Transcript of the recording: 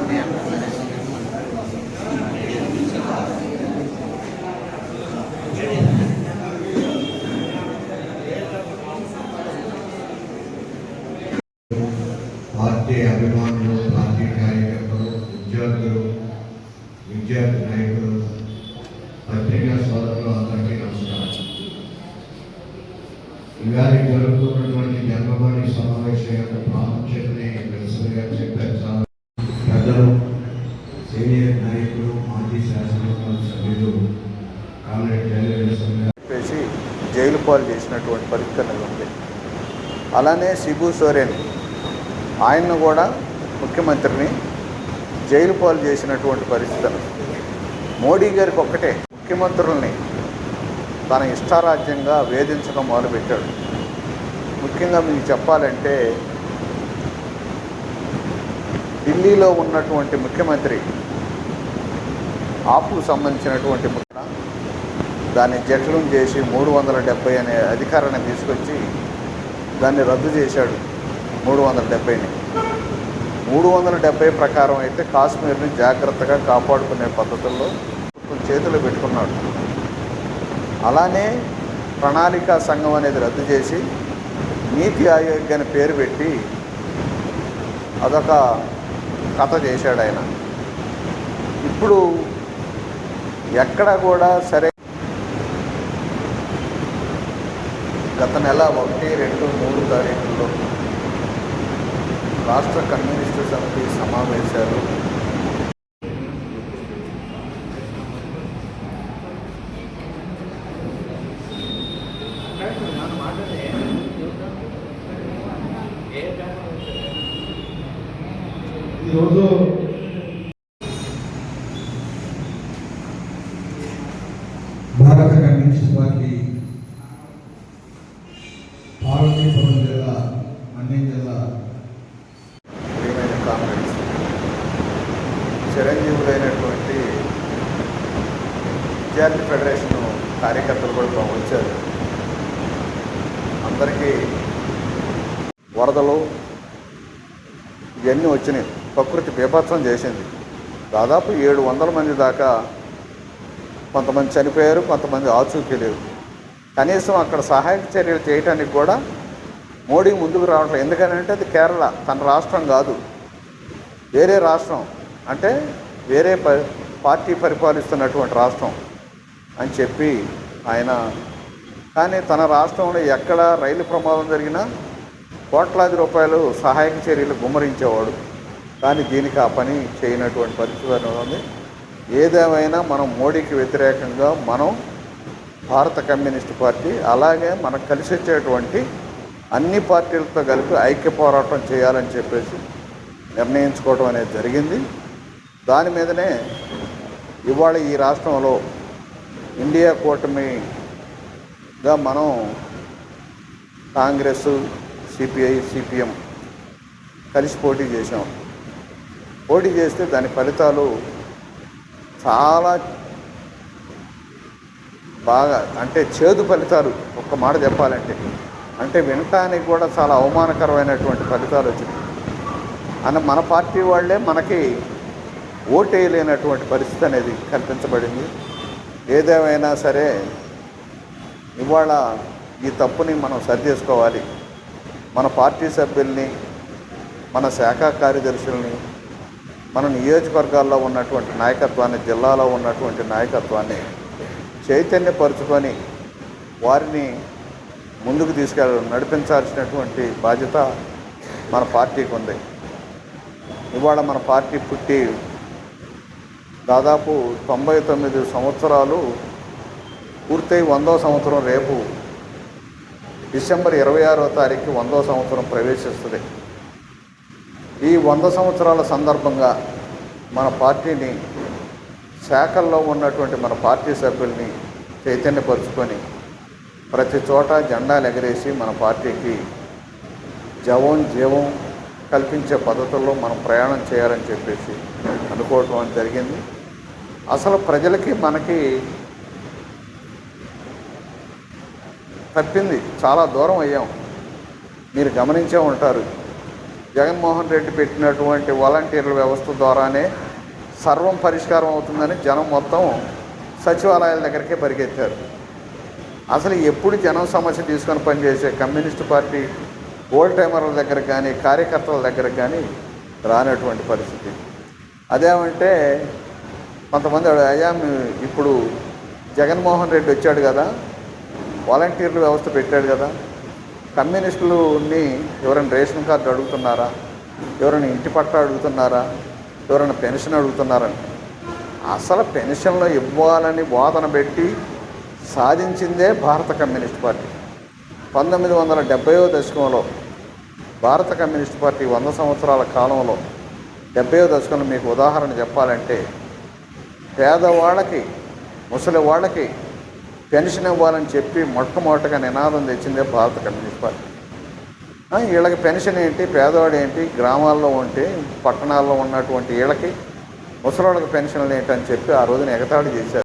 Party అభిమానులు, party కార్యకర్తలు, విద్యార్థులు, విద్యార్థి నాయకులు, పత్రికా సోదరులు అందరికీ నమస్కారం. ఇవాళ జరుగుతున్నటువంటి జన్మభూమి సమావేశం యొక్క ప్రాముఖ్యతని వెలుసులు గారు చెప్పారు. పెద్దలు, సీనియర్ నాయకులు, మాజీ శాసనసభ సభ్యులు కామ్రేడ్ చెప్పేసి జైలు పాలు చేసినటువంటి పరిస్థితులు ఉంది. అలానే శిబు సోరెన్ ఆయన్ను కూడా ముఖ్యమంత్రిని జైలు పాలు చేసినటువంటి పరిస్థితులు. మోడీ గారికి ఒక్కటే ముఖ్యమంత్రుల్ని తన ఇష్టారాజ్యంగా వేధించడం మొదలుపెట్టాడు. ముఖ్యంగా మీకు చెప్పాలంటే ఢిల్లీలో ఉన్నటువంటి ముఖ్యమంత్రి ఆపుకు సంబంధించినటువంటి దాన్ని జటిలం చేసి 370 అనే అధికారాన్ని తీసుకొచ్చి దాన్ని రద్దు చేశాడు. 370ని 370 ప్రకారం అయితే కాశ్మీర్ని జాగ్రత్తగా కాపాడుకునే పద్ధతుల్లో చేతులు పెట్టుకున్నాడు. అలానే ప్రణాళికా సంఘం అనేది రద్దు చేసి నీతి ఆయోగ్ అని పేరు పెట్టి అదొక కథ చేశాడు ఆయన. ఇప్పుడు ఎక్కడ కూడా సరే గత నెల 1, 2, 3 తారీఖుల్లో రాష్ట్ర కమ్యూనిస్టు సమితి సమావేశాలు ఈరోజు భారత కమ్యూనిస్ట్ పార్టీ పార్వతీపురం జిల్లా, మన్యం జిల్లా కాంగ్రెస్ చిరంజీవులైనటువంటి విద్యార్థి ఫెడరేషన్ కార్యకర్తలు కూడా వచ్చారు. అందరికీ వరదలు ఇవన్నీ వచ్చినాయి. ప్రకృతి బీభత్సం చేసింది. దాదాపు 700 మంది దాకా కొంతమంది చనిపోయారు, కొంతమంది ఆచూకీ లేవు. కనీసం అక్కడ సహాయక చర్యలు చేయడానికి కూడా మోడీ ముందుకు రావట్లేదు. ఎందుకనంటే అది కేరళ, తన రాష్ట్రం కాదు, వేరే రాష్ట్రం, అంటే వేరే పార్టీ పరిపాలిస్తున్నటువంటి రాష్ట్రం అని చెప్పి ఆయన. కానీ తన రాష్ట్రంలో ఎక్కడ రైలు ప్రమాదం జరిగినా కోట్లాది రూపాయలు సహాయక చర్యలు గుమ్మరించేవాడు. కానీ దీనికి ఆ పని చేయనటువంటి పరిస్థితి ఉంది. ఏదేమైనా మనం మోడీకి వ్యతిరేకంగా మనం భారత కమ్యూనిస్ట్ పార్టీ, అలాగే మనకు కలిసి వచ్చేటువంటి అన్ని పార్టీలతో కలిపి ఐక్య పోరాటం చేయాలని చెప్పేసి నిర్ణయించుకోవడం అనేది జరిగింది. దాని మీదనే ఇవాళ ఈ రాష్ట్రంలో ఇండియా కూటమిగా మనం కాంగ్రెస్, సిపిఐ, సిపిఎం కలిసి పోటీ చేసాం. పోటీ చేస్తే దాని ఫలితాలు చాలా బాగా, అంటే చేదు ఫలితాలు, ఒక్క మాట చెప్పాలంటే, అంటే వినటానికి కూడా చాలా అవమానకరమైనటువంటి ఫలితాలు వచ్చినాయి. మన పార్టీ వాళ్ళే మనకి ఓటేయలేనటువంటి పరిస్థితి అనేది కల్పించబడింది. ఏదేమైనా సరే ఇవాళ ఈ తప్పుని మనం సరిచేసుకోవాలి. మన పార్టీ సభ్యుల్ని, మన శాఖ కార్యదర్శుల్ని, మన నియోజకవర్గాల్లో ఉన్నటువంటి నాయకత్వాన్ని, జిల్లాలో ఉన్నటువంటి నాయకత్వాన్ని చైతన్యపరుచుకొని వారిని ముందుకు నడిపించాల్సినటువంటి బాధ్యత మన పార్టీకి ఉంది. ఇవాళ మన పార్టీ పుట్టి దాదాపు 99 సంవత్సరాలు పూర్తయి 100వ సంవత్సరం రేపు డిసెంబర్ 26వ తారీఖు 100వ సంవత్సరం ప్రవేశిస్తుంది. ఈ 100 సంవత్సరాల సందర్భంగా మన పార్టీని, శాఖల్లో ఉన్నటువంటి మన పార్టీ సభ్యుల్ని చైతన్యపరుచుకొని ప్రతి చోట జెండాలు ఎగరేసి మన పార్టీకి జీవం కల్పించే పద్ధతుల్లో మనం ప్రయాణం చేయాలని చెప్పేసి అనుకోవటం జరిగింది. అసలు ప్రజలకి మనకి తప్పింది, చాలా దూరం అయ్యాం. మీరు గమనించే ఉంటారు. జగన్మోహన్ రెడ్డి పెట్టినటువంటి వాలంటీర్ల వ్యవస్థ ద్వారానే సర్వం పరిష్కారం అవుతుందని జనం మొత్తం సచివాలయాల దగ్గరికే పరిగెత్తారు. అసలు ఎప్పుడు జనం సమస్య తీసుకొని పనిచేసే కమ్యూనిస్టు పార్టీ ఓల్డ్ టైమర్ల దగ్గర కానీ కార్యకర్తల దగ్గర కానీ రానటువంటి పరిస్థితి. అదేమంటే కొంతమంది అయ్యా ఇప్పుడు జగన్మోహన్ రెడ్డి వచ్చాడు కదా, వాలంటీర్ల వ్యవస్థ పెట్టాడు కదా, కమ్యూనిస్టులని ఎవరైనా రేషన్ కార్డు అడుగుతున్నారా, ఎవరైనా ఇంటి పట్టా అడుగుతున్నారా, ఎవరైనా పెన్షన్ అడుగుతున్నారని. అసలు పెన్షన్లు ఇవ్వాలని వాదన పెట్టి సాధించిందే భారత కమ్యూనిస్ట్ పార్టీ. 1970వ దశకంలో భారత కమ్యూనిస్ట్ పార్టీ 100 సంవత్సరాల కాలంలో 70వ దశకంలో మీకు ఉదాహరణ చెప్పాలంటే పేదవాళ్ళకి ముసలి వాళ్ళకి పెన్షన్ ఇవ్వాలని చెప్పి మొట్టమొదటిగా నినాదం తెచ్చిందే భారత కమ్యూనిస్ట్ పార్టీ. వీళ్ళకి పెన్షన్ ఏంటి, పేదవాడు ఏంటి, గ్రామాల్లో ఉంటే పట్టణాల్లో ఉన్నటువంటి వీళ్ళకి ముసలి వాళ్ళకి పెన్షన్లు ఏంటని చెప్పి ఆ రోజున ఎగతాళి చేశారు.